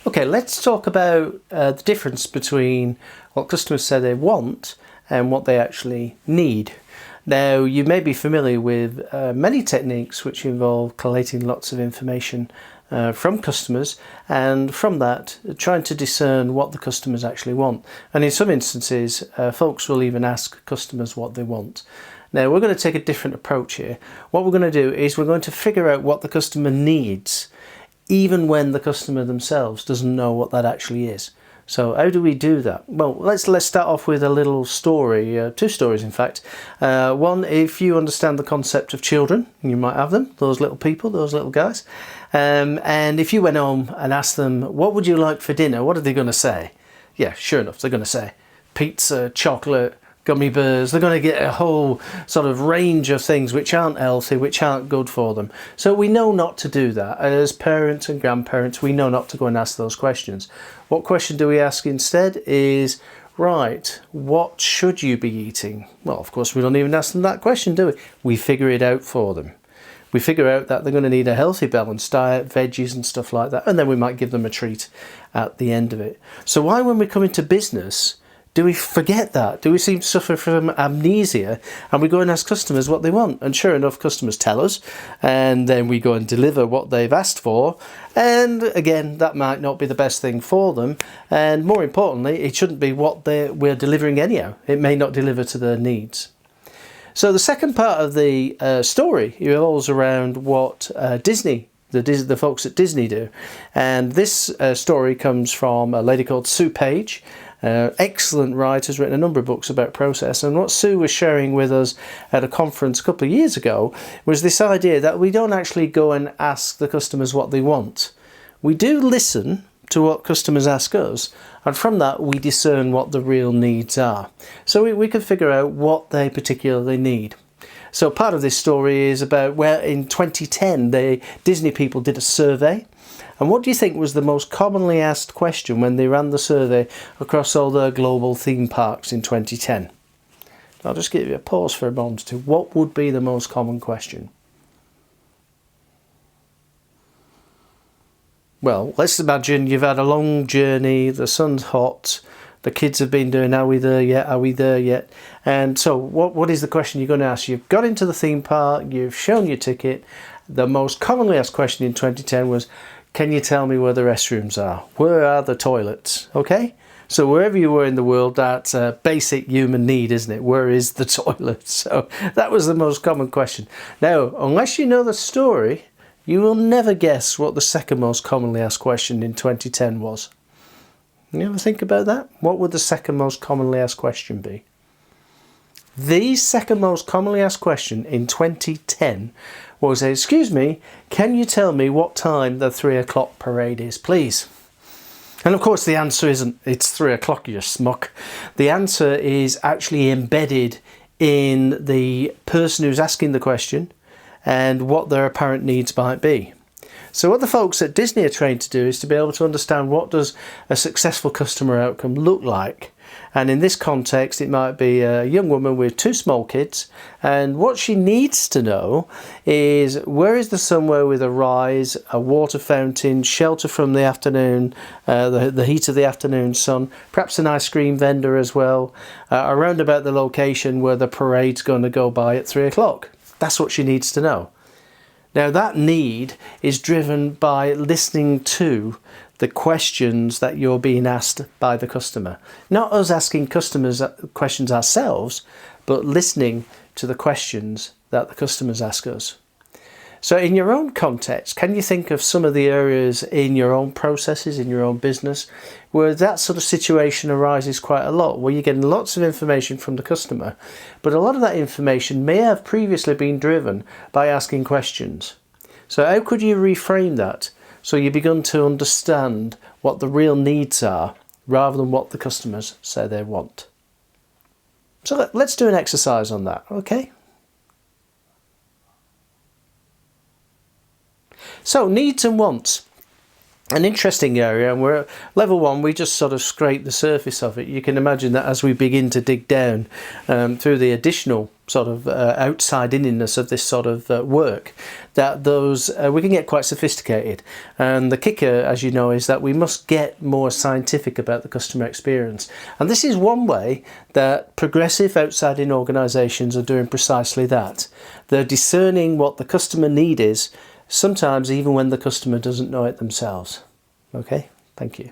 Okay, let's talk about the difference between what customers say they want and what they actually need. Now, you may be familiar with many techniques which involve collating lots of information from customers, and from that trying to discern what the customers actually want. And in some instances, folks will even ask customers what they want. Now, we're going to take a different approach here. What we're going to do is we're going to figure out what the customer needs, even when the customer themselves doesn't know what that actually is. So how do we do that? Well, let's start off with a little story, two stories in fact. One, if you understand the concept of children, you might have them, those little people, those little guys. And if you went home and asked them, what would you like for dinner? What are they going to say? Yeah, sure enough, they're going to say pizza, chocolate, gummy bears. They're going to get a whole sort of range of things which aren't healthy, which aren't good for them. So we know not to do that. As parents and grandparents, we know not to go and ask those questions. What question do we ask instead is, right, what should you be eating? Well, of course, we don't even ask them that question, do we? We figure it out for them. We figure out that they're going to need a healthy, balanced diet, veggies and stuff like that, and then we might give them a treat at the end of it. So why, when we come into business, do we forget that? Do we seem to suffer from amnesia and we go and ask customers what they want? And sure enough, customers tell us, and then we go and deliver what they've asked for. And again, that might not be the best thing for them. And more importantly, it shouldn't be what we're delivering anyhow. It may not deliver to their needs. So the second part of the story revolves around what Disney, the folks at Disney do. And this story comes from a lady called Sue Page. Excellent writer, has written a number of books about process, and what Sue was sharing with us at a conference a couple of years ago was this idea that we don't actually go and ask the customers what they want. We do listen to what customers ask us, and from that we discern what the real needs are. So we can figure out what they particularly need. So part of this story is about where in 2010 the Disney people did a survey. And what do you think was the most commonly asked question when they ran the survey across all their global theme parks in 2010? I'll just give you a pause for a moment to what would be the most common question? Well, let's imagine you've had a long journey, the sun's hot, the kids have been doing, are we there yet, are we there yet? And so what is the question you're going to ask? You've got into the theme park, you've shown your ticket. The most commonly asked question in 2010 was, can you tell me where the restrooms are? Where are the toilets? Okay? So wherever you were in the world, that's a basic human need, isn't it? Where is the toilet? So that was the most common question. Now, unless you know the story, you will never guess what the second most commonly asked question in 2010 was. You ever think about that? What would the second most commonly asked question be? The second most commonly asked question in 2010 was, excuse me, can you tell me what time the 3 o'clock parade is, please? And of course the answer isn't, it's 3 o'clock, you smuck. The answer is actually embedded in the person who's asking the question and what their apparent needs might be. So what the folks at Disney are trained to do is to be able to understand, what does a successful customer outcome look like? And in this context, it might be a young woman with 2 small kids, and what she needs to know is, where is the somewhere with a rise, a water fountain, shelter from the afternoon, the heat of the afternoon sun, perhaps an ice cream vendor as well, around about the location where the parade's going to go by at 3 o'clock. That's what she needs to know. Now that need is driven by listening to the questions that you're being asked by the customer. Not us asking customers questions ourselves, but listening to the questions that the customers ask us. So in your own context, can you think of some of the areas in your own processes, in your own business, where that sort of situation arises quite a lot, where you're getting lots of information from the customer, but a lot of that information may have previously been driven by asking questions. So how could you reframe that so you begin to understand what the real needs are rather than what the customers say they want? So let's do an exercise on that, okay? So needs and wants. an interesting area, and we're at level 1. We just sort of scrape the surface of it. You can imagine that as we begin to dig down through the additional sort of outside inniness of this sort of work, that those we can get quite sophisticated. And the kicker, as you know, is that we must get more scientific about the customer experience. And this is one way that progressive outside-in organisations are doing precisely that. They're discerning what the customer need is, sometimes even when the customer doesn't know it themselves. Okay, thank you.